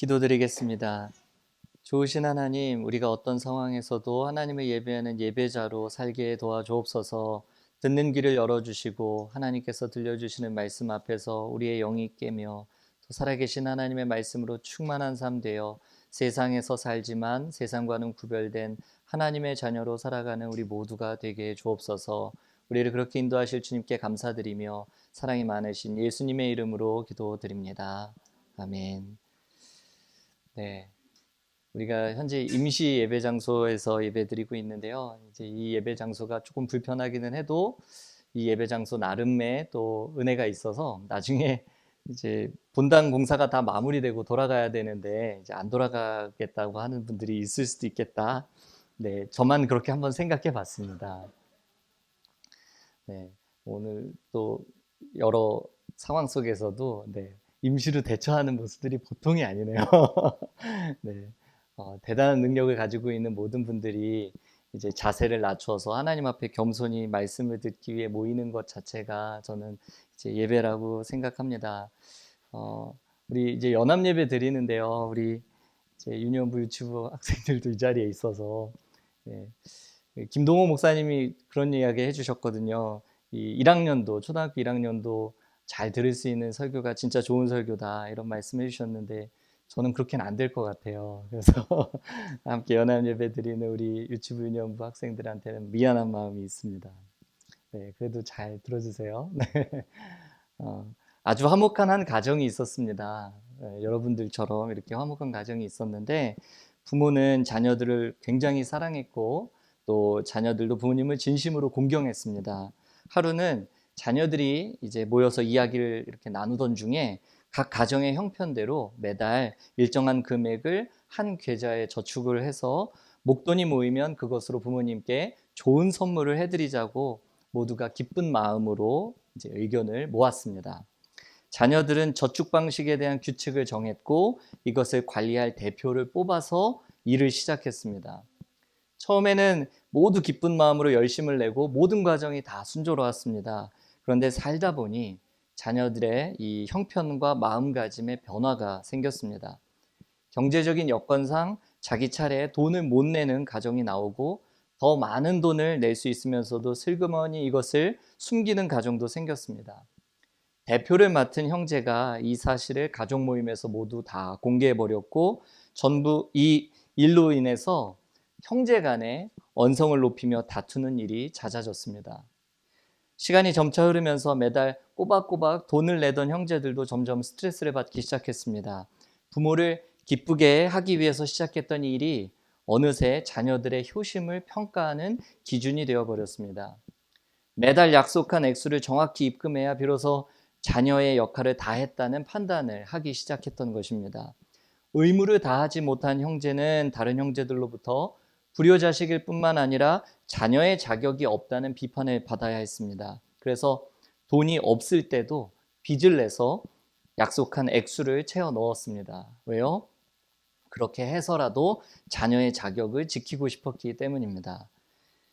기도드리겠습니다. 좋으신 하나님, 우리가 어떤 상황에서도 하나님을 예배하는 예배자로 살게 도와주옵소서. 듣는 귀를 열어주시고 하나님께서 들려주시는 말씀 앞에서 우리의 영이 깨며 또 살아계신 하나님의 말씀으로 충만한 삶 되어 세상에서 살지만 세상과는 구별된 하나님의 자녀로 살아가는 우리 모두가 되게 해 주옵소서. 우리를 그렇게 인도하실 주님께 감사드리며 사랑이 많으신 예수님의 이름으로 기도드립니다. 아멘. 네. 우리가 현재 임시 예배 장소에서 예배드리고 있는데요. 이제 이 예배 장소가 조금 불편하기는 해도 이 예배 장소 나름의 또 은혜가 있어서 나중에 이제 본당 공사가 다 마무리되고 돌아가야 되는데 이제 안 돌아가겠다고 하는 분들이 있을 수도 있겠다. 네, 저만 그렇게 한번 생각해 봤습니다. 네, 오늘 또 여러 상황 속에서도 네, 임시로 대처하는 모습들이 보통이 아니네요. 네, 대단한 능력을 가지고 있는 모든 분들이 이제 자세를 낮춰서 하나님 앞에 겸손히 말씀을 듣기 위해 모이는 것 자체가 저는 이제 예배라고 생각합니다. 우리 이제 연합 예배 드리는데요. 우리 이제 유니온부 유치부 학생들도 이 자리에 있어서 네, 김동호 목사님이 그런 이야기 해주셨거든요. 이 1학년도 초등학교 1학년도 잘 들을 수 있는 설교가 진짜 좋은 설교다 이런 말씀해 주셨는데 저는 그렇게는 안 될 것 같아요. 그래서 함께 연합 예배 드리는 우리 유치부 유년부 학생들한테는 미안한 마음이 있습니다. 네, 그래도 잘 들어주세요. 네. 어, 아주 화목한 한 가정이 있었습니다. 여러분들처럼 이렇게 화목한 가정이 있었는데 부모는 자녀들을 굉장히 사랑했고 또 자녀들도 부모님을 진심으로 공경했습니다. 하루는 자녀들이 이제 모여서 이야기를 이렇게 나누던 중에 각 가정의 형편대로 매달 일정한 금액을 한 계좌에 저축을 해서 목돈이 모이면 그것으로 부모님께 좋은 선물을 해드리자고 모두가 기쁜 마음으로 이제 의견을 모았습니다. 자녀들은 저축 방식에 대한 규칙을 정했고 이것을 관리할 대표를 뽑아서 일을 시작했습니다. 처음에는 모두 기쁜 마음으로 열심을 내고 모든 과정이 다 순조로웠습니다. 그런데 살다 보니 자녀들의 이 형편과 마음가짐에 변화가 생겼습니다. 경제적인 여건상 자기 차례에 돈을 못 내는 가정이 나오고 더 많은 돈을 낼 수 있으면서도 슬그머니 이것을 숨기는 가정도 생겼습니다. 대표를 맡은 형제가 이 사실을 가족 모임에서 모두 다 공개해 버렸고 전부 이 일로 인해서 형제 간에 언성을 높이며 다투는 일이 잦아졌습니다. 시간이 점차 흐르면서 매달 꼬박꼬박 돈을 내던 형제들도 점점 스트레스를 받기 시작했습니다. 부모를 기쁘게 하기 위해서 시작했던 이 일이 어느새 자녀들의 효심을 평가하는 기준이 되어버렸습니다. 매달 약속한 액수를 정확히 입금해야 비로소 자녀의 역할을 다했다는 판단을 하기 시작했던 것입니다. 의무를 다하지 못한 형제는 다른 형제들로부터 불효자식일 뿐만 아니라 자녀의 자격이 없다는 비판을 받아야 했습니다. 그래서 돈이 없을 때도 빚을 내서 약속한 액수를 채워 넣었습니다. 왜요? 그렇게 해서라도 자녀의 자격을 지키고 싶었기 때문입니다.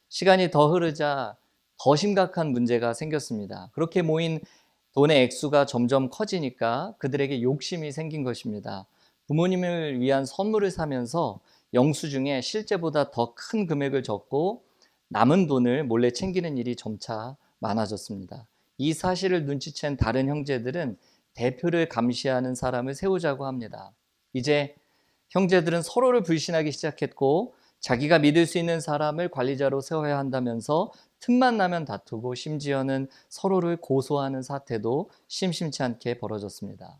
시간이 더 흐르자 더 심각한 문제가 생겼습니다. 그렇게 모인 돈의 액수가 점점 커지니까 그들에게 욕심이 생긴 것입니다. 부모님을 위한 선물을 사면서 영수증에 실제보다 더 큰 금액을 적고 남은 돈을 몰래 챙기는 일이 점차 많아졌습니다. 이 사실을 눈치챈 다른 형제들은 대표를 감시하는 사람을 세우자고 합니다. 이제 형제들은 서로를 불신하기 시작했고 자기가 믿을 수 있는 사람을 관리자로 세워야 한다면서 틈만 나면 다투고 심지어는 서로를 고소하는 사태도 심심치 않게 벌어졌습니다.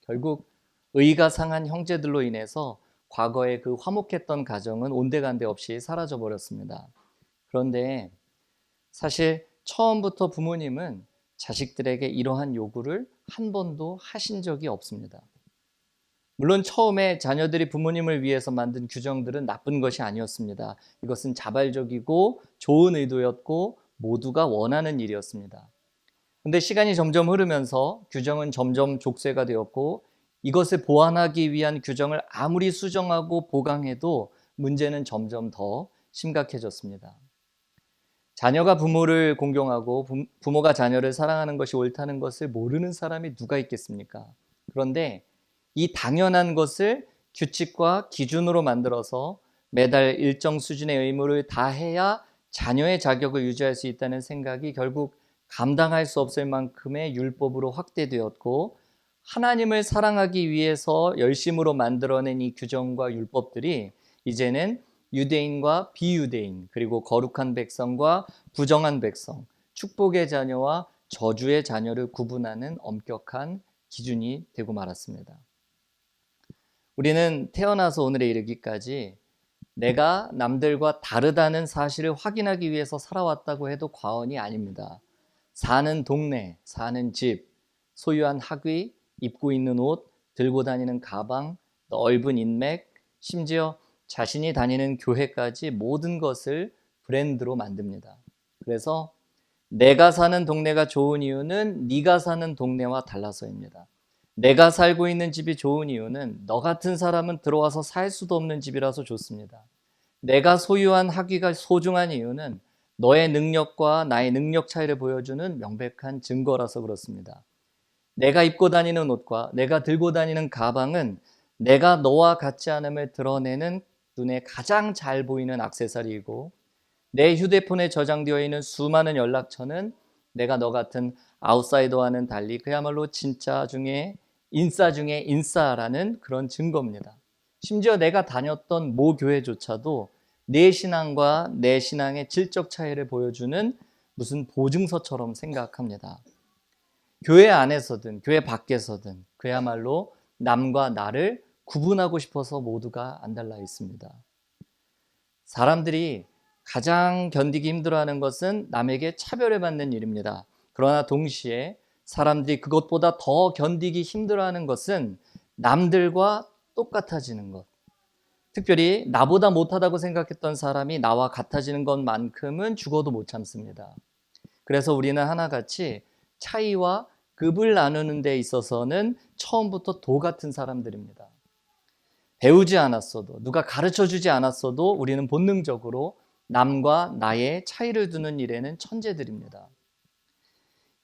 결국 의가 상한 형제들로 인해서 과거에 그 화목했던 가정은 온데간데 없이 사라져 버렸습니다. 그런데 사실 처음부터 부모님은 자식들에게 이러한 요구를 한 번도 하신 적이 없습니다. 물론 처음에 자녀들이 부모님을 위해서 만든 규정들은 나쁜 것이 아니었습니다. 이것은 자발적이고 좋은 의도였고 모두가 원하는 일이었습니다. 그런데 시간이 점점 흐르면서 규정은 점점 족쇄가 되었고 이것을 보완하기 위한 규정을 아무리 수정하고 보강해도 문제는 점점 더 심각해졌습니다. 자녀가 부모를 공경하고 부모가 자녀를 사랑하는 것이 옳다는 것을 모르는 사람이 누가 있겠습니까? 그런데 이 당연한 것을 규칙과 기준으로 만들어서 매달 일정 수준의 의무를 다해야 자녀의 자격을 유지할 수 있다는 생각이 결국 감당할 수 없을 만큼의 율법으로 확대되었고, 하나님을 사랑하기 위해서 열심으로 만들어낸 이 규정과 율법들이 이제는 유대인과 비유대인, 그리고 거룩한 백성과 부정한 백성, 축복의 자녀와 저주의 자녀를 구분하는 엄격한 기준이 되고 말았습니다. 우리는 태어나서 오늘에 이르기까지 내가 남들과 다르다는 사실을 확인하기 위해서 살아왔다고 해도 과언이 아닙니다. 사는 동네, 사는 집, 소유한 학위, 입고 있는 옷, 들고 다니는 가방, 넓은 인맥, 심지어 자신이 다니는 교회까지 모든 것을 브랜드로 만듭니다. 그래서 내가 사는 동네가 좋은 이유는 네가 사는 동네와 달라서입니다. 내가 살고 있는 집이 좋은 이유는 너 같은 사람은 들어와서 살 수도 없는 집이라서 좋습니다. 내가 소유한 학위가 소중한 이유는 너의 능력과 나의 능력 차이를 보여주는 명백한 증거라서 그렇습니다. 내가 입고 다니는 옷과 내가 들고 다니는 가방은 내가 너와 같지 않음을 드러내는 눈에 가장 잘 보이는 액세서리이고, 내 휴대폰에 저장되어 있는 수많은 연락처는 내가 너 같은 아웃사이더와는 달리 그야말로 진짜 중에 인싸 중에 인싸라는 그런 증거입니다. 심지어 내가 다녔던 모 교회조차도 내 신앙과 내 신앙의 질적 차이를 보여주는 무슨 보증서처럼 생각합니다. 교회 안에서든 교회 밖에서든 그야말로 남과 나를 구분하고 싶어서 모두가 안달나 있습니다. 사람들이 가장 견디기 힘들어하는 것은 남에게 차별을 받는 일입니다. 그러나 동시에 사람들이 그것보다 더 견디기 힘들어하는 것은 남들과 똑같아지는 것. 특별히 나보다 못하다고 생각했던 사람이 나와 같아지는 것만큼은 죽어도 못 참습니다. 그래서 우리는 하나같이 차이와 급을 나누는 데 있어서는 처음부터 도 같은 사람들입니다. 배우지 않았어도, 누가 가르쳐주지 않았어도 우리는 본능적으로 남과 나의 차이를 두는 일에는 천재들입니다.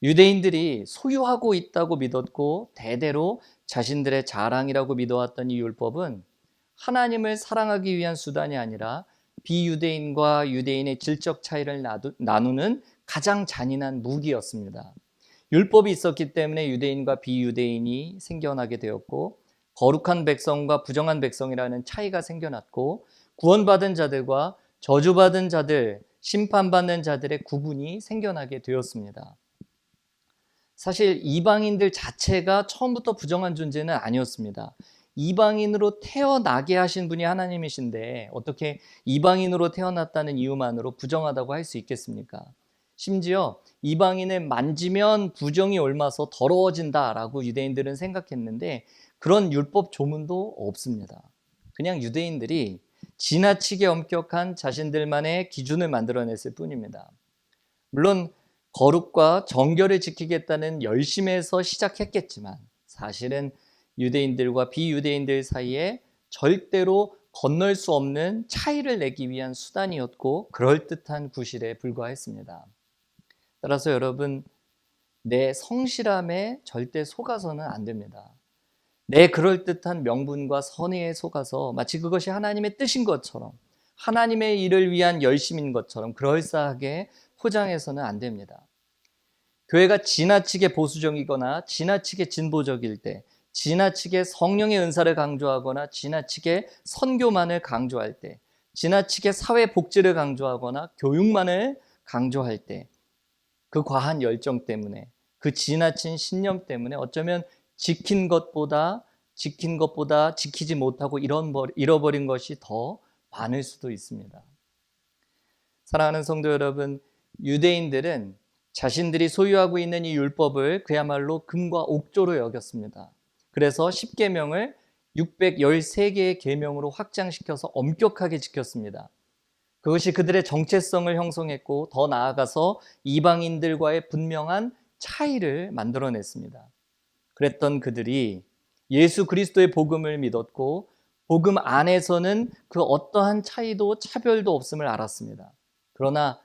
유대인들이 소유하고 있다고 믿었고 대대로 자신들의 자랑이라고 믿어왔던 이 율법은 하나님을 사랑하기 위한 수단이 아니라 비유대인과 유대인의 질적 차이를 나누는 가장 잔인한 무기였습니다. 율법이 있었기 때문에 유대인과 비유대인이 생겨나게 되었고, 거룩한 백성과 부정한 백성이라는 차이가 생겨났고, 구원받은 자들과 저주받은 자들, 심판받는 자들의 구분이 생겨나게 되었습니다. 사실 이방인들 자체가 처음부터 부정한 존재는 아니었습니다. 이방인으로 태어나게 하신 분이 하나님이신데 어떻게 이방인으로 태어났다는 이유만으로 부정하다고 할 수 있겠습니까? 심지어 이방인을 만지면 부정이 옮아서 더러워진다라고 유대인들은 생각했는데 그런 율법 조문도 없습니다. 그냥 유대인들이 지나치게 엄격한 자신들만의 기준을 만들어냈을 뿐입니다. 물론 거룩과 정결을 지키겠다는 열심에서 시작했겠지만 사실은 유대인들과 비유대인들 사이에 절대로 건널 수 없는 차이를 내기 위한 수단이었고 그럴듯한 구실에 불과했습니다. 따라서 여러분, 내 성실함에 절대 속아서는 안 됩니다. 내 그럴듯한 명분과 선의에 속아서 마치 그것이 하나님의 뜻인 것처럼, 하나님의 일을 위한 열심인 것처럼 그럴싸하게 포장해서는 안 됩니다. 교회가 지나치게 보수적이거나 지나치게 진보적일 때, 지나치게 성령의 은사를 강조하거나 지나치게 선교만을 강조할 때, 지나치게 사회복지를 강조하거나 교육만을 강조할 때, 그 과한 열정 때문에, 그 지나친 신념 때문에 어쩌면 지킨 것보다 지키지 못하고 잃어버린 것이 더 많을 수도 있습니다. 사랑하는 성도 여러분, 유대인들은 자신들이 소유하고 있는 이 율법을 그야말로 금과 옥조로 여겼습니다. 그래서 10계명을 613개의 계명으로 확장시켜서 엄격하게 지켰습니다. 그것이 그들의 정체성을 형성했고 더 나아가서 이방인들과의 분명한 차이를 만들어냈습니다. 그랬던 그들이 예수 그리스도의 복음을 믿었고 복음 안에서는 그 어떠한 차이도 차별도 없음을 알았습니다. 그러나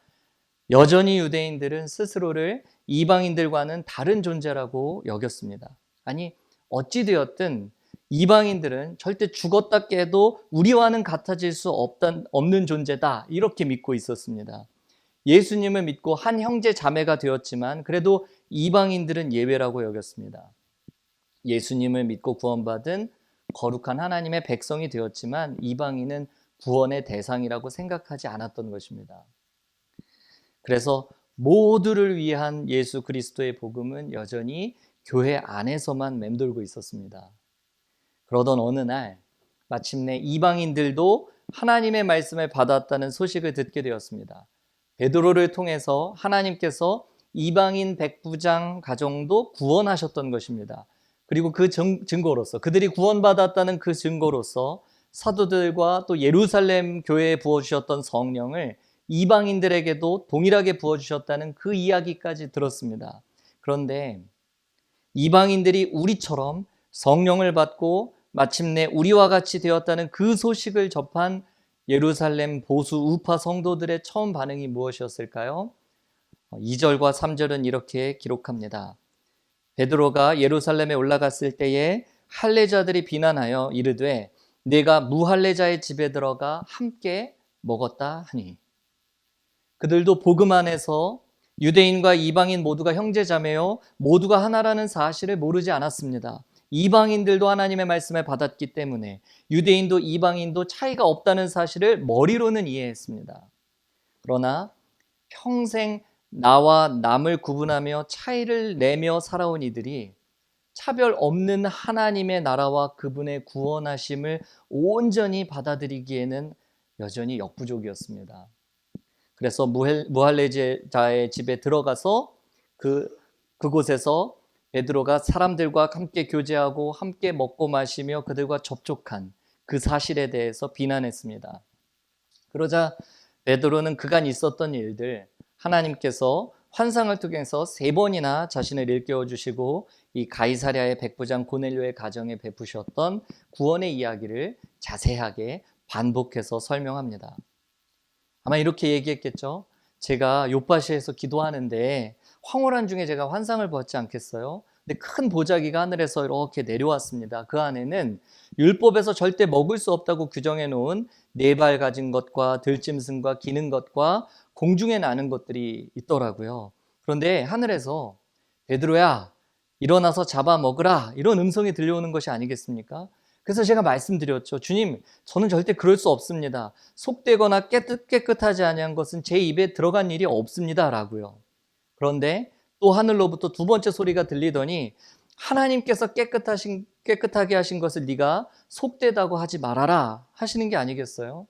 여전히 유대인들은 스스로를 이방인들과는 다른 존재라고 여겼습니다. 아니, 어찌되었든 이방인들은 절대 죽었다 깨도 우리와는 같아질 수 없는 존재다, 이렇게 믿고 있었습니다. 예수님을 믿고 한 형제 자매가 되었지만 그래도 이방인들은 예외라고 여겼습니다. 예수님을 믿고 구원받은 거룩한 하나님의 백성이 되었지만 이방인은 구원의 대상이라고 생각하지 않았던 것입니다. 그래서 모두를 위한 예수 그리스도의 복음은 여전히 교회 안에서만 맴돌고 있었습니다. 그러던 어느 날 마침내 이방인들도 하나님의 말씀을 받았다는 소식을 듣게 되었습니다. 베드로를 통해서 하나님께서 이방인 백부장 가정도 구원하셨던 것입니다. 그리고 그 증거로서, 그들이 구원받았다는 그 증거로서 사도들과 또 예루살렘 교회에 부어주셨던 성령을 이방인들에게도 동일하게 부어주셨다는 그 이야기까지 들었습니다. 그런데 이방인들이 우리처럼 성령을 받고 마침내 우리와 같이 되었다는 그 소식을 접한 예루살렘 보수 우파 성도들의 처음 반응이 무엇이었을까요? 2절과 3절은 이렇게 기록합니다. 베드로가 예루살렘에 올라갔을 때에 할례자들이 비난하여 이르되 내가 무할례자의 집에 들어가 함께 먹었다 하니, 그들도 복음 안에서 유대인과 이방인 모두가 형제자매요 모두가 하나라는 사실을 모르지 않았습니다. 이방인들도 하나님의 말씀을 받았기 때문에 유대인도 이방인도 차이가 없다는 사실을 머리로는 이해했습니다. 그러나 평생 나와 남을 구분하며 차이를 내며 살아온 이들이 차별 없는 하나님의 나라와 그분의 구원하심을 온전히 받아들이기에는 여전히 역부족이었습니다. 그래서 무할례자의 집에 들어가서 그곳에서 베드로가 사람들과 함께 교제하고 함께 먹고 마시며 그들과 접촉한 그 사실에 대해서 비난했습니다. 그러자 베드로는 그간 있었던 일들, 하나님께서 환상을 통해서 3번이나 자신을 일깨워 주시고 이 가이사랴의 백부장 고넬료의 가정에 베푸셨던 구원의 이야기를 자세하게 반복해서 설명합니다. 아마 이렇게 얘기했겠죠. 제가 욥바시에서 기도하는데 황홀한 중에 제가 환상을 보았지 않겠어요? 근데 큰 보자기가 하늘에서 이렇게 내려왔습니다. 그 안에는 율법에서 절대 먹을 수 없다고 규정해 놓은 4발 가진 것과 들짐승과 기는 것과 공중에 나는 것들이 있더라고요. 그런데 하늘에서 베드로야 일어나서 잡아 먹으라, 이런 음성이 들려오는 것이 아니겠습니까? 그래서 제가 말씀드렸죠. 주님, 저는 절대 그럴 수 없습니다. 속되거나 깨끗하지 아니한 것은 제 입에 들어간 일이 없습니다 라고요. 그런데 또 하늘로부터 2번째 소리가 들리더니 하나님께서 깨끗하게 하신 것을 네가 속되다고 하지 말아라 하시는 게 아니겠어요?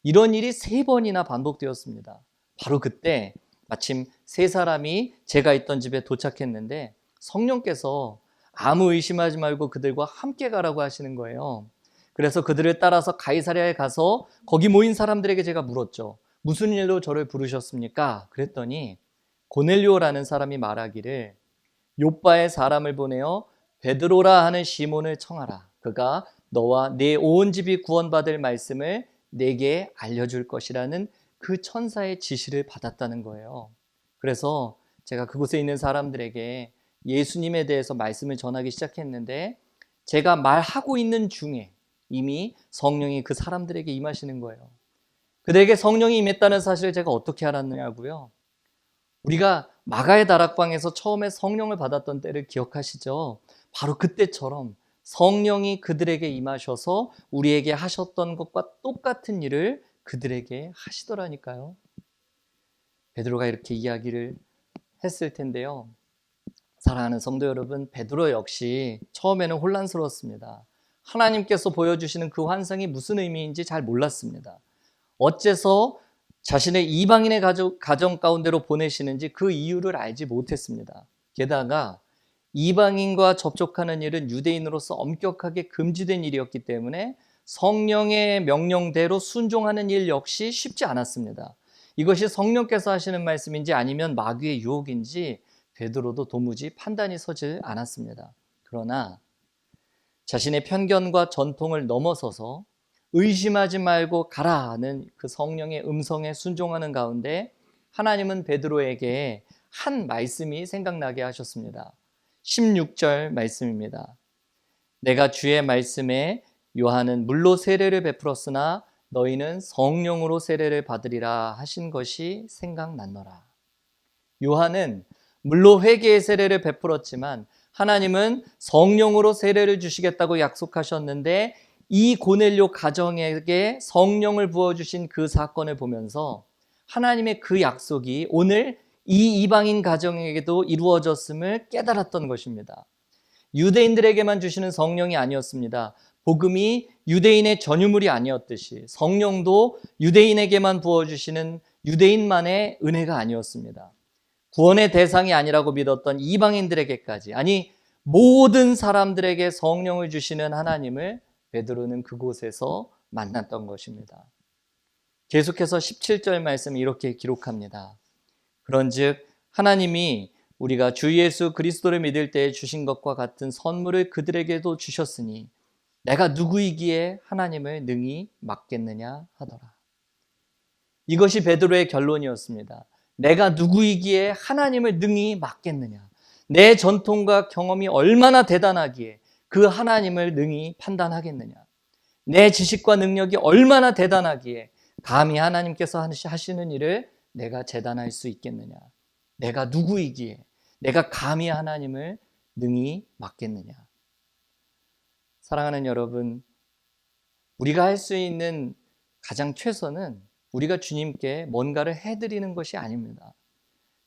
이런 일이 3번이나 반복되었습니다. 바로 그때 마침 3사람이 제가 있던 집에 도착했는데 성령께서 아무 의심하지 말고 그들과 함께 가라고 하시는 거예요. 그래서 그들을 따라서 가이사랴에 가서 거기 모인 사람들에게 제가 물었죠. 무슨 일로 저를 부르셨습니까? 그랬더니 고넬료라는 사람이 말하기를 욥바의 사람을 보내어 베드로라 하는 시몬을 청하라. 그가 너와 네 온 집이 구원받을 말씀을 내게 알려줄 것이라는 그 천사의 지시를 받았다는 거예요. 그래서 제가 그곳에 있는 사람들에게 예수님에 대해서 말씀을 전하기 시작했는데 제가 말하고 있는 중에 이미 성령이 그 사람들에게 임하시는 거예요. 그들에게 성령이 임했다는 사실을 제가 어떻게 알았느냐고요? 우리가 마가의 다락방에서 처음에 성령을 받았던 때를 기억하시죠? 바로 그때처럼 성령이 그들에게 임하셔서 우리에게 하셨던 것과 똑같은 일을 그들에게 하시더라니까요. 베드로가 이렇게 이야기를 했을 텐데요. 사랑하는 성도 여러분, 베드로 역시 처음에는 혼란스러웠습니다. 하나님께서 보여주시는 그 환상이 무슨 의미인지 잘 몰랐습니다. 어째서 자신의 이방인의 가정 가운데로 보내시는지 그 이유를 알지 못했습니다. 게다가 이방인과 접촉하는 일은 유대인으로서 엄격하게 금지된 일이었기 때문에 성령의 명령대로 순종하는 일 역시 쉽지 않았습니다. 이것이 성령께서 하시는 말씀인지 아니면 마귀의 유혹인지 베드로도 도무지 판단이 서질 않았습니다. 그러나 자신의 편견과 전통을 넘어서서 의심하지 말고 가라는 그 성령의 음성에 순종하는 가운데 하나님은 베드로에게 한 말씀이 생각나게 하셨습니다. 16절 말씀입니다. 내가 주의 말씀에 요한은 물로 세례를 베풀었으나 너희는 성령으로 세례를 받으리라 하신 것이 생각났노라. 요한은 물로 회개의 세례를 베풀었지만 하나님은 성령으로 세례를 주시겠다고 약속하셨는데 이 고넬료 가정에게 성령을 부어주신 그 사건을 보면서 하나님의 그 약속이 오늘 이 이방인 가정에게도 이루어졌음을 깨달았던 것입니다. 유대인들에게만 주시는 성령이 아니었습니다. 복음이 유대인의 전유물이 아니었듯이 성령도 유대인에게만 부어주시는 유대인만의 은혜가 아니었습니다. 구원의 대상이 아니라고 믿었던 이방인들에게까지, 아니 모든 사람들에게 성령을 주시는 하나님을 베드로는 그곳에서 만났던 것입니다. 계속해서 17절 말씀 이렇게 기록합니다. 그런즉 하나님이 우리가 주 예수 그리스도를 믿을 때에 주신 것과 같은 선물을 그들에게도 주셨으니 내가 누구이기에 하나님을 능히 막겠느냐 하더라. 이것이 베드로의 결론이었습니다. 내가 누구이기에 하나님을 능히 막겠느냐. 내 전통과 경험이 얼마나 대단하기에 그 하나님을 능히 판단하겠느냐. 내 지식과 능력이 얼마나 대단하기에 감히 하나님께서 하시는 일을 내가 재단할 수 있겠느냐. 내가 누구이기에 내가 감히 하나님을 능히 막겠느냐. 사랑하는 여러분, 우리가 할 수 있는 가장 최선은 우리가 주님께 뭔가를 해드리는 것이 아닙니다.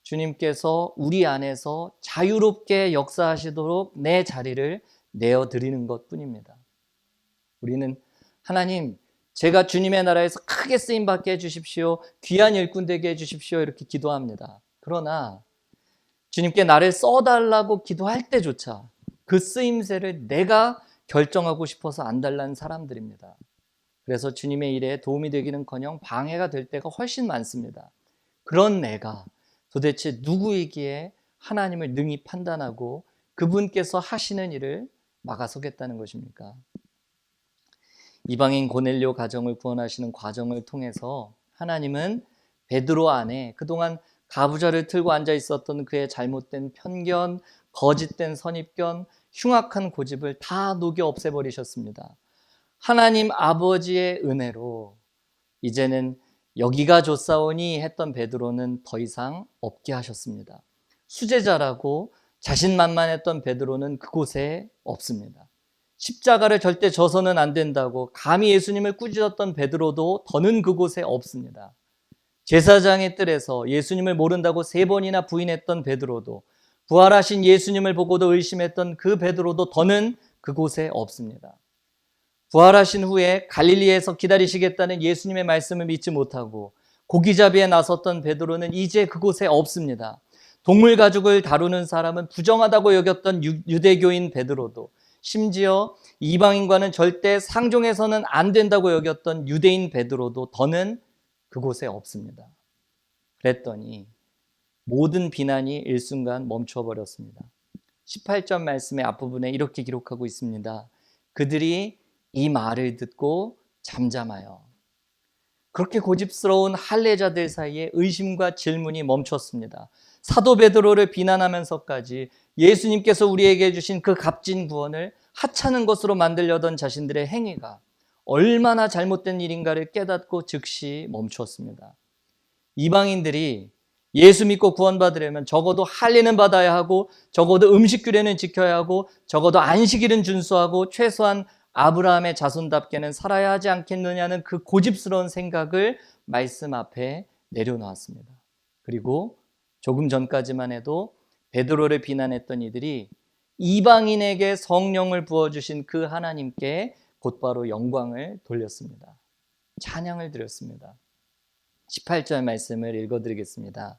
주님께서 우리 안에서 자유롭게 역사하시도록 내 자리를 내어드리는 것뿐입니다. 우리는 하나님, 제가 주님의 나라에서 크게 쓰임받게 해주십시오. 귀한 일꾼 되게 해주십시오. 이렇게 기도합니다. 그러나 주님께 나를 써달라고 기도할 때조차 그 쓰임새를 내가 결정하고 싶어서 안 달라는 사람들입니다. 그래서 주님의 일에 도움이 되기는커녕 방해가 될 때가 훨씬 많습니다. 그런 내가 도대체 누구이기에 하나님을 능히 판단하고 그분께서 하시는 일을 막아서겠다는 것입니까? 이방인 고넬료 가정을 구원하시는 과정을 통해서 하나님은 베드로 안에 그동안 가부좌를 틀고 앉아 있었던 그의 잘못된 편견, 거짓된 선입견, 흉악한 고집을 다 녹여 없애버리셨습니다. 하나님 아버지의 은혜로 이제는 여기가 좋사오니 했던 베드로는 더 이상 없게 하셨습니다. 수제자라고 자신만만했던 베드로는 그곳에 없습니다. 십자가를 절대 져서는 안 된다고 감히 예수님을 꾸짖었던 베드로도 더는 그곳에 없습니다. 제사장의 뜰에서 예수님을 모른다고 3번이나 부인했던 베드로도, 부활하신 예수님을 보고도 의심했던 그 베드로도 더는 그곳에 없습니다. 부활하신 후에 갈릴리에서 기다리시겠다는 예수님의 말씀을 믿지 못하고 고기잡이에 나섰던 베드로는 이제 그곳에 없습니다. 동물 가죽을 다루는 사람은 부정하다고 여겼던 유대교인 베드로도, 심지어 이방인과는 절대 상종해서는 안 된다고 여겼던 유대인 베드로도 더는 그곳에 없습니다. 그랬더니 모든 비난이 일순간 멈춰버렸습니다. 18절 말씀의 앞부분에 이렇게 기록하고 있습니다. 그들이 이 말을 듣고 잠잠하여. 그렇게 고집스러운 할례자들 사이에 의심과 질문이 멈췄습니다. 사도 베드로를 비난하면서까지 예수님께서 우리에게 주신 그 값진 구원을 하찮은 것으로 만들려던 자신들의 행위가 얼마나 잘못된 일인가를 깨닫고 즉시 멈추었습니다. 이방인들이 예수 믿고 구원받으려면 적어도 할례는 받아야 하고 적어도 음식 규례는 지켜야 하고 적어도 안식일은 준수하고 최소한 아브라함의 자손답게는 살아야 하지 않겠느냐는 그 고집스러운 생각을 말씀 앞에 내려놓았습니다. 그리고 조금 전까지만 해도 베드로를 비난했던 이들이 이방인에게 성령을 부어주신 그 하나님께 곧바로 영광을 돌렸습니다. 찬양을 드렸습니다. 18절 말씀을 읽어드리겠습니다.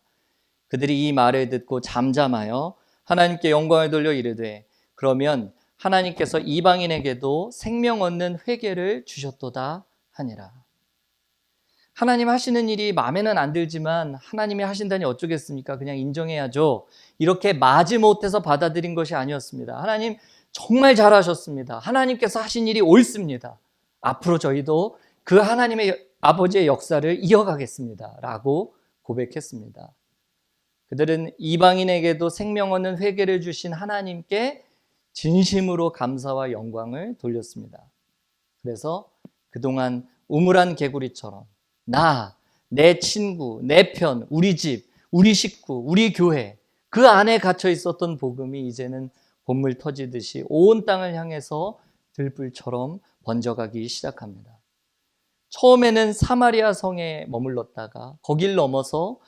그들이 이 말을 듣고 잠잠하여 하나님께 영광을 돌려 이르되 그러면 하나님께서 이방인에게도 생명 얻는 회개를 주셨도다 하니라. 하나님 하시는 일이 마음에는 안 들지만 하나님이 하신다니 어쩌겠습니까? 그냥 인정해야죠. 이렇게 마지못해서 받아들인 것이 아니었습니다. 하나님 정말 잘하셨습니다. 하나님께서 하신 일이 옳습니다. 앞으로 저희도 그 하나님의 아버지의 역사를 이어가겠습니다. 라고 고백했습니다. 그들은 이방인에게도 생명 얻는 회개를 주신 하나님께 진심으로 감사와 영광을 돌렸습니다. 그래서 그동안 우물한 개구리처럼 내 친구, 내 편, 우리 집, 우리 식구, 우리 교회 그 안에 갇혀 있었던 복음이 이제는 봇물 터지듯이 온 땅을 향해서 들불처럼 번져가기 시작합니다. 처음에는 사마리아 성에 머물렀다가 거길 넘어서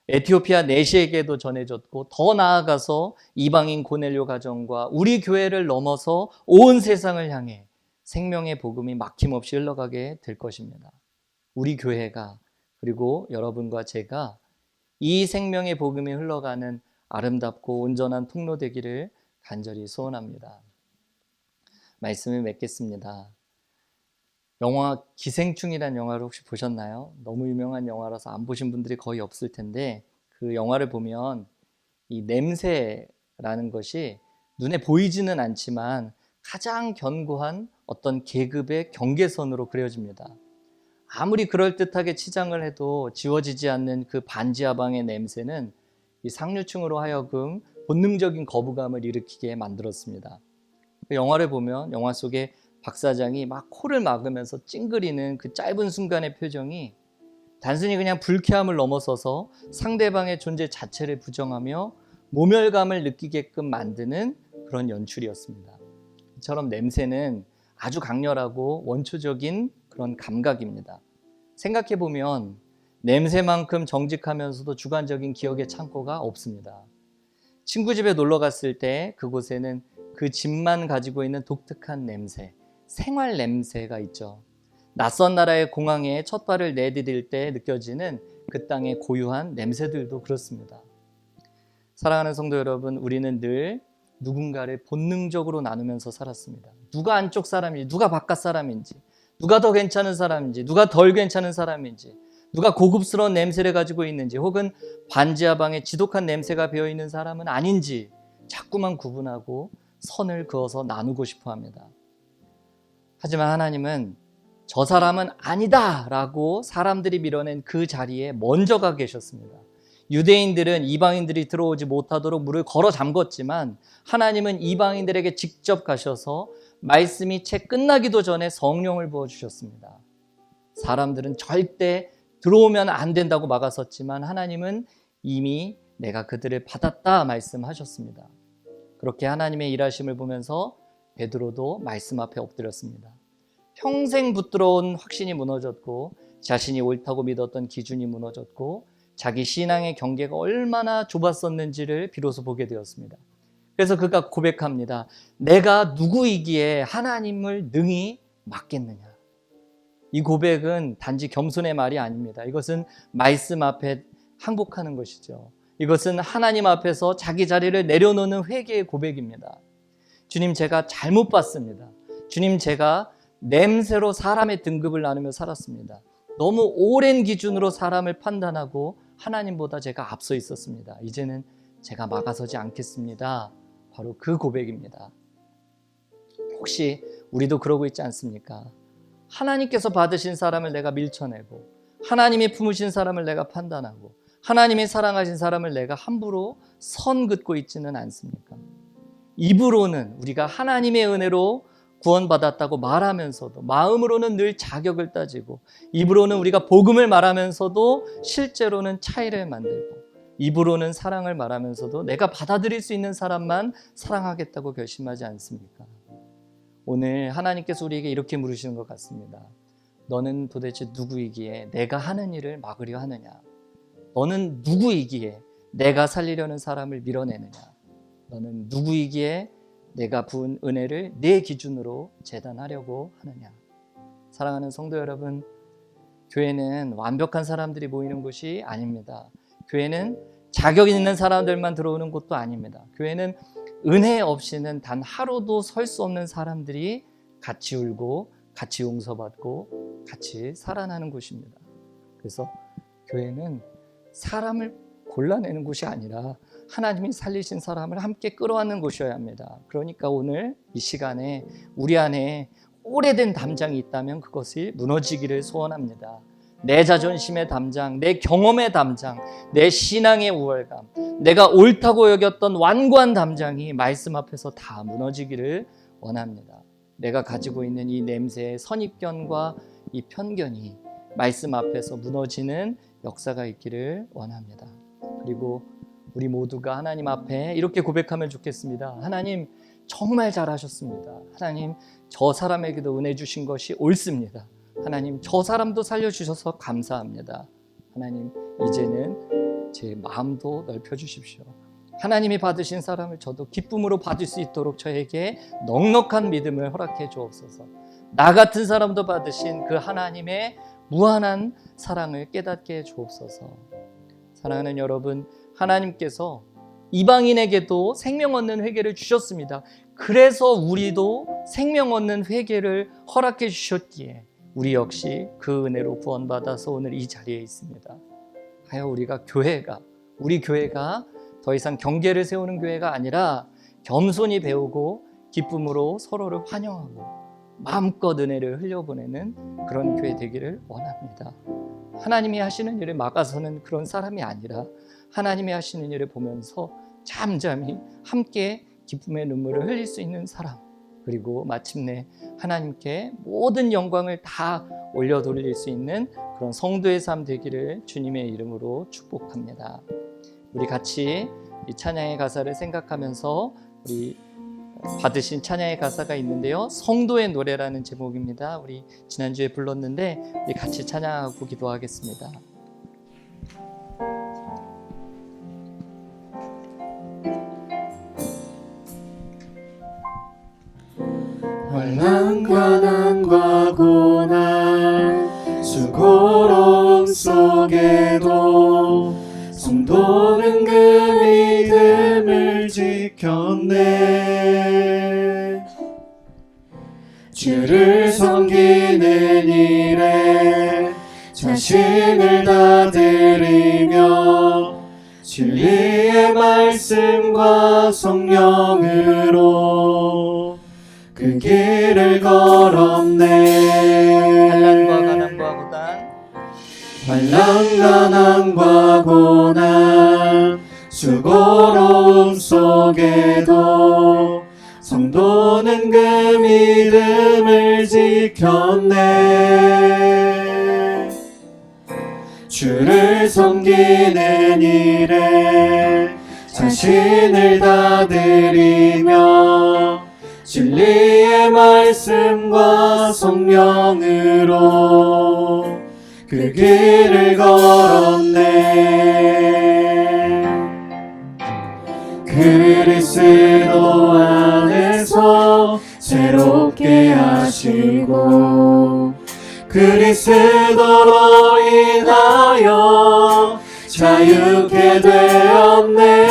에티오피아 내시에게도 전해졌고 더 나아가서 이방인 고넬료 가정과 우리 교회를 넘어서 온 세상을 향해 생명의 복음이 막힘없이 흘러가게 될 것입니다. 우리 교회가 그리고 여러분과 제가 이 생명의 복음이 흘러가는 아름답고 온전한 통로 되기를 간절히 소원합니다. 말씀을 맺겠습니다. 영화 기생충이라는 영화를 혹시 보셨나요? 너무 유명한 영화라서 안 보신 분들이 거의 없을 텐데 그 영화를 보면 이 냄새라는 것이 눈에 보이지는 않지만 가장 견고한 어떤 계급의 경계선으로 그려집니다. 아무리 그럴듯하게 치장을 해도 지워지지 않는 그 반지하방의 냄새는 이 상류층으로 하여금 본능적인 거부감을 일으키게 만들었습니다. 그 영화를 보면 영화 속에 박 사장이 막 코를 막으면서 찡그리는 그 짧은 순간의 표정이 단순히 그냥 불쾌함을 넘어서서 상대방의 존재 자체를 부정하며 모멸감을 느끼게끔 만드는 그런 연출이었습니다. 이처럼 냄새는 아주 강렬하고 원초적인 그런 감각입니다. 생각해보면 냄새만큼 정직하면서도 주관적인 기억의 창고가 없습니다. 친구 집에 놀러 갔을 때 그곳에는 그 집만 가지고 있는 독특한 냄새, 생활 냄새가 있죠. 낯선 나라의 공항에 첫 발을 내디딜 때 느껴지는 그 땅의 고유한 냄새들도 그렇습니다. 사랑하는 성도 여러분, 우리는 늘 누군가를 본능적으로 나누면서 살았습니다. 누가 안쪽 사람인지, 누가 바깥 사람인지, 누가 더 괜찮은 사람인지, 누가 덜 괜찮은 사람인지, 누가 고급스러운 냄새를 가지고 있는지, 혹은 반지하방에 지독한 냄새가 배어있는 사람은 아닌지 자꾸만 구분하고 선을 그어서 나누고 싶어 합니다. 하지만 하나님은 저 사람은 아니다 라고 사람들이 밀어낸 그 자리에 먼저 가 계셨습니다. 유대인들은 이방인들이 들어오지 못하도록 문을 걸어 잠궜지만 하나님은 이방인들에게 직접 가셔서 말씀이 채 끝나기도 전에 성령을 부어주셨습니다. 사람들은 절대 들어오면 안 된다고 막았었지만 하나님은 이미 내가 그들을 받았다 말씀하셨습니다. 그렇게 하나님의 일하심을 보면서 베드로도 말씀 앞에 엎드렸습니다. 평생 붙들어온 확신이 무너졌고 자신이 옳다고 믿었던 기준이 무너졌고 자기 신앙의 경계가 얼마나 좁았었는지를 비로소 보게 되었습니다. 그래서 그가 고백합니다. 내가 누구이기에 하나님을 능히 막겠느냐. 이 고백은 단지 겸손의 말이 아닙니다. 이것은 말씀 앞에 항복하는 것이죠. 이것은 하나님 앞에서 자기 자리를 내려놓는 회개의 고백입니다. 주님, 제가 잘못 봤습니다. 주님, 제가 냄새로 사람의 등급을 나누며 살았습니다. 너무 오랜 기준으로 사람을 판단하고 하나님보다 제가 앞서 있었습니다. 이제는 제가 막아서지 않겠습니다. 바로 그 고백입니다. 혹시 우리도 그러고 있지 않습니까? 하나님께서 받으신 사람을 내가 밀쳐내고 하나님이 품으신 사람을 내가 판단하고 하나님이 사랑하신 사람을 내가 함부로 선 긋고 있지는 않습니까? 입으로는 우리가 하나님의 은혜로 구원받았다고 말하면서도 마음으로는 늘 자격을 따지고 입으로는 우리가 복음을 말하면서도 실제로는 차이를 만들고 입으로는 사랑을 말하면서도 내가 받아들일 수 있는 사람만 사랑하겠다고 결심하지 않습니까? 오늘 하나님께서 우리에게 이렇게 물으시는 것 같습니다. 너는 도대체 누구이기에 내가 하는 일을 막으려 하느냐? 너는 누구이기에 내가 살리려는 사람을 밀어내느냐? 너는 누구이기에 내가 부은 은혜를 내 기준으로 재단하려고 하느냐? 사랑하는 성도 여러분, 교회는 완벽한 사람들이 모이는 곳이 아닙니다. 교회는 자격 있는 사람들만 들어오는 곳도 아닙니다. 교회는 은혜 없이는 단 하루도 설 수 없는 사람들이 같이 울고 같이 용서받고 같이 살아나는 곳입니다. 그래서 교회는 사람을 골라내는 곳이 아니라 하나님이 살리신 사람을 함께 끌어안는 곳이어야 합니다. 그러니까 오늘 이 시간에 우리 안에 오래된 담장이 있다면 그것이 무너지기를 소원합니다. 내 자존심의 담장, 내 경험의 담장, 내 신앙의 우월감, 내가 옳다고 여겼던 완고한 담장이 말씀 앞에서 다 무너지기를 원합니다. 내가 가지고 있는 이 냄새의 선입견과 이 편견이 말씀 앞에서 무너지는 역사가 있기를 원합니다. 그리고 우리 모두가 하나님 앞에 이렇게 고백하면 좋겠습니다. 하나님 정말 잘하셨습니다. 하나님 저 사람에게도 은혜 주신 것이 옳습니다. 하나님 저 사람도 살려주셔서 감사합니다. 하나님 이제는 제 마음도 넓혀주십시오. 하나님이 받으신 사람을 저도 기쁨으로 받을 수 있도록 저에게 넉넉한 믿음을 허락해 주옵소서. 나 같은 사람도 받으신 그 하나님의 무한한 사랑을 깨닫게 해 주옵소서. 사랑하는 여러분, 하나님께서 이방인에게도 생명 얻는 회개를 주셨습니다. 그래서 우리도 생명 얻는 회개를 허락해 주셨기에 우리 역시 그 은혜로 구원받아서 오늘 이 자리에 있습니다. 하여 우리 교회가 더 이상 경계를 세우는 교회가 아니라 겸손히 배우고 기쁨으로 서로를 환영하고 마음껏 은혜를 흘려보내는 그런 교회 되기를 원합니다. 하나님이 하시는 일을 막아서는 그런 사람이 아니라 하나님이 하시는 일을 보면서 잠잠히 함께 기쁨의 눈물을 흘릴 수 있는 사람, 그리고 마침내 하나님께 모든 영광을 다 올려돌릴 수 있는 그런 성도의 삶 되기를 주님의 이름으로 축복합니다. 우리 같이 이 찬양의 가사를 생각하면서 우리 받으신 찬양의 가사가 있는데요, 성도의 노래라는 제목입니다. 우리 지난주에 불렀는데 우리 같이 찬양하고 기도하겠습니다. 환난과 난과 고난 수고로움 속에도 성도는 그 믿음을 지켰네. 주를 섬기는 일에 자신을 다 드리며 진리의 말씀과 성령으로 그 길을 걸었네. 환난과 난과 고난 수고로움 속에도 성도는 그 믿음을 지켰네. 주를 섬기는 일에 자신을 다 드리며 진리의 말씀과 성령으로 그 길을 걸었네. 그리스도 안에서 새롭게 하시고 그리스도로 인하여 자유케 되었네.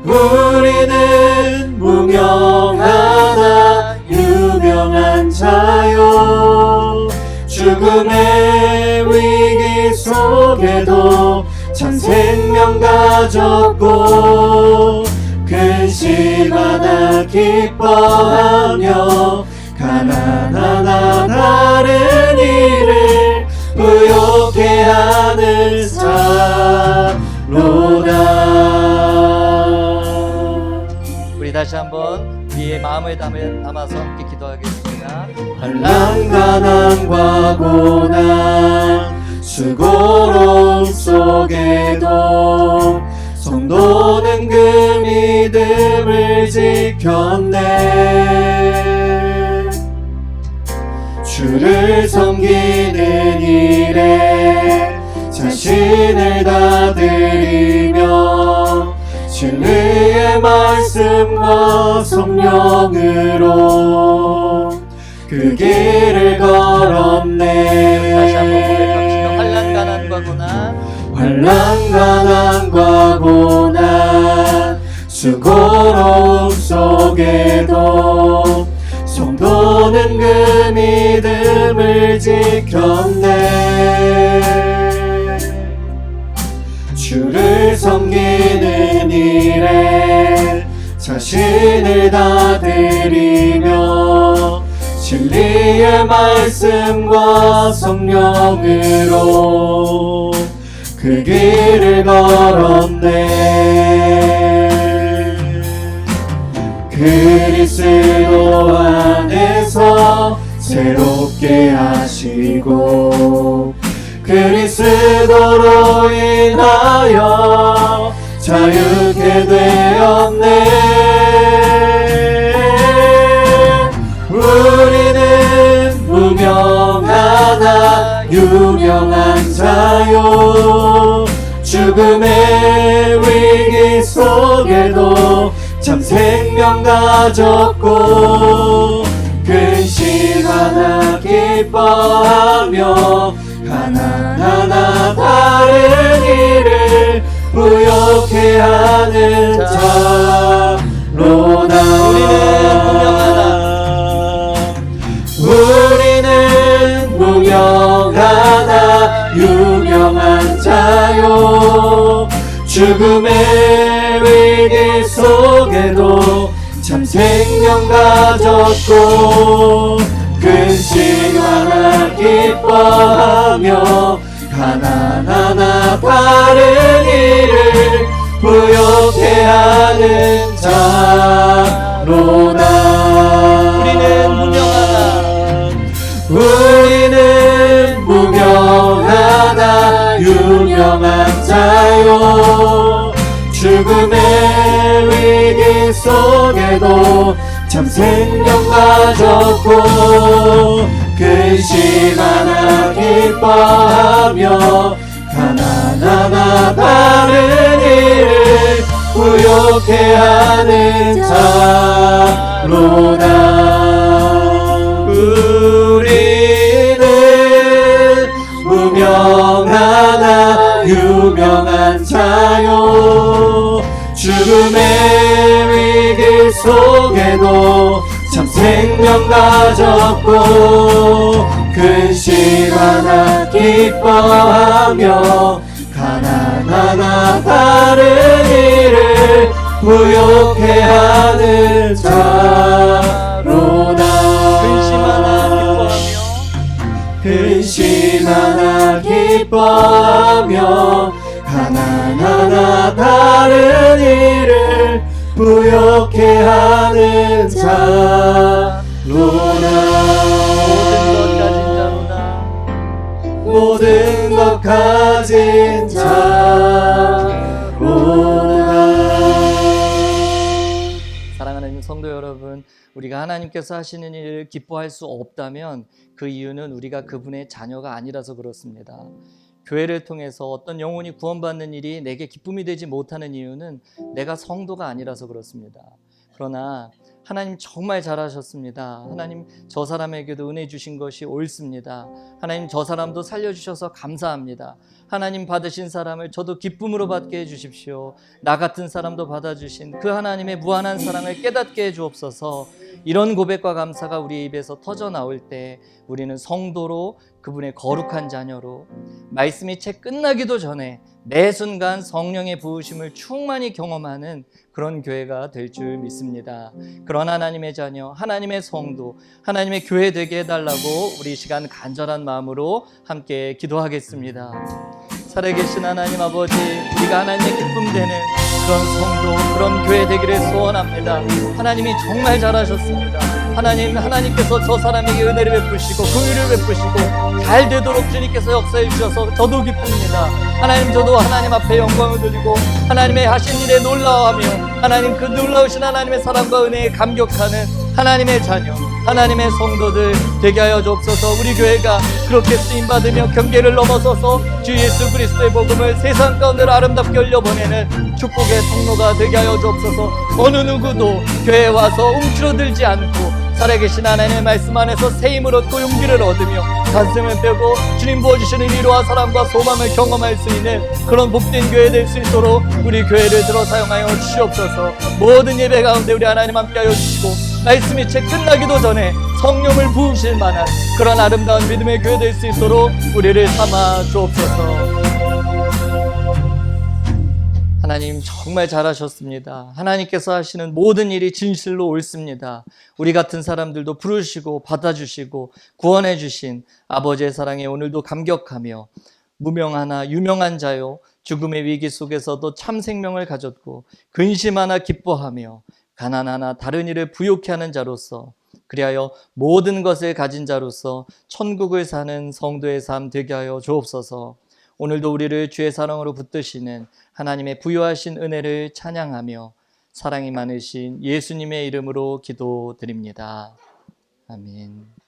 우리는 무명하나 유명한 자요, 죽음의 위기 속에도 참 생명 가졌고 근심하나 기뻐하며 가난하나 다른 일을 부욕해 하는 자로다. 우리 다시 한번 우리의 마음을 담아서 함께 기도하겠습니다. 환난과 난과 고난 수고로움 속에도 성도는 그 믿음을 지켰네. 주를 섬기는 일에 자신을 다 드리며 진리의 말씀과 성령으로 그 길을 걸었네. 다시 한번 고백합시다. 환난과 난과 고난 환난과 난과 고난 수고로움 속에도 성도는 그 믿음을 지켰네. 주를 섬기는 일에 자신을 다 드리며 진리의 말씀과 성령으로 그 길을 걸었네. 그리스도 안에서 새롭게 하시고 그리스도로 인하여 자유케 되었네. 우리는 무명하나 유명한 자요. 죽음의 위기 속에도 참 생명 가졌고 근심하나 기뻐하며 하나하나 다른 일을 부욕해 하는 자로다. 우리는 무명하나 유명한 자요. 죽음의 위기 속에도 참 생명 가졌고 근심하나 기뻐하며 하나하나 다른 일을 부욕해 하는 자로다. 우리는 무명하나 유명한 자요. 죽음의 위기 속에도 참 생명 가졌고 근심하나 기뻐하며 하나하나 다른 일을 부욕해 하는 자로다. 우리는 무명하나 유명한 자요. 죽음의 위기 속에도 참 생명 가졌고 근심하나 기뻐하며 하나하나 다른 일을 부욕해 하는 자로다. 근심하나 기뻐하며 하나하나 다른 일을 부욕해 하는 자로다. 모든 것 가진 자로다. 사랑하는 성도 여러분, 우리가 하나님께서 하시는 일을 기뻐할 수 없다면 그 이유는 우리가 그분의 자녀가 아니라서 그렇습니다. 교회를 통해서 어떤 영혼이 구원받는 일이 내게 기쁨이 되지 못하는 이유는 내가 성도가 아니라서 그렇습니다. 그러나 하나님 정말 잘하셨습니다. 하나님 저 사람에게도 은혜 주신 것이 옳습니다. 하나님 저 사람도 살려주셔서 감사합니다. 하나님 받으신 사람을 저도 기쁨으로 받게 해주십시오. 나 같은 사람도 받아주신 그 하나님의 무한한 사랑을 깨닫게 해주옵소서. 이런 고백과 감사가 우리 입에서 터져 나올 때 우리는 성도로, 그분의 거룩한 자녀로, 말씀이 채 끝나기도 전에 매 순간 성령의 부으심을 충만히 경험하는 그런 교회가 될 줄 믿습니다. 그런 하나님의 자녀, 하나님의 성도, 하나님의 교회 되게 해달라고 우리 이 시간 간절한 마음으로 함께 기도하겠습니다. 살아계신 하나님 아버지, 우리가 하나님의 기쁨 되는 그런 성도, 그런 교회 되기를 소원합니다. 하나님이 정말 잘하셨습니다. 하나님께서 저 사람에게 은혜를 베푸시고 긍휼을 베푸시고 잘 되도록 주님께서 역사해 주셔서 저도 기쁩니다. 하나님, 저도 하나님 앞에 영광을 드리고 하나님의 하신 일에 놀라워하며 하나님 그 놀라우신 하나님의 사랑과 은혜에 감격하는 하나님의 자녀, 하나님의 성도들 되게 하여 주옵소서. 우리 교회가 그렇게 쓰임받으며 경계를 넘어서서 주 예수 그리스도의 복음을 세상 가운데로 아름답게 흘려보내는 축복의 통로가 되게 하여 주옵소서. 어느 누구도 교회에 와서 움츠러들지 않고 살아계신 하나님의 말씀 안에서 새 힘을 얻고 용기를 얻으며 가슴을 펴고 주님 부어주시는 위로와 사랑과 소망을 경험할 수 있는 그런 복된 교회 될 수 있도록 우리 교회를 들어 사용하여 주시옵소서. 모든 예배 가운데 우리 하나님 함께 하여 주시고 말씀이 채 끝나기도 전에 성령을 부으실 만한 그런 아름다운 믿음의 교회 될 수 있도록 우리를 삼아 주옵소서. 하나님 정말 잘하셨습니다. 하나님께서 하시는 모든 일이 진실로 옳습니다. 우리 같은 사람들도 부르시고 받아주시고 구원해 주신 아버지의 사랑에 오늘도 감격하며 무명하나 유명한 자요 죽음의 위기 속에서도 참 생명을 가졌고 근심하나 기뻐하며 가난하나 다른 일을 부욕해 하는 자로서 그리하여 모든 것을 가진 자로서 천국을 사는 성도의 삶 되게 하여 주옵소서. 오늘도 우리를 주의 사랑으로 붙드시는 하나님의 부요하신 은혜를 찬양하며 사랑이 많으신 예수님의 이름으로 기도드립니다. 아멘.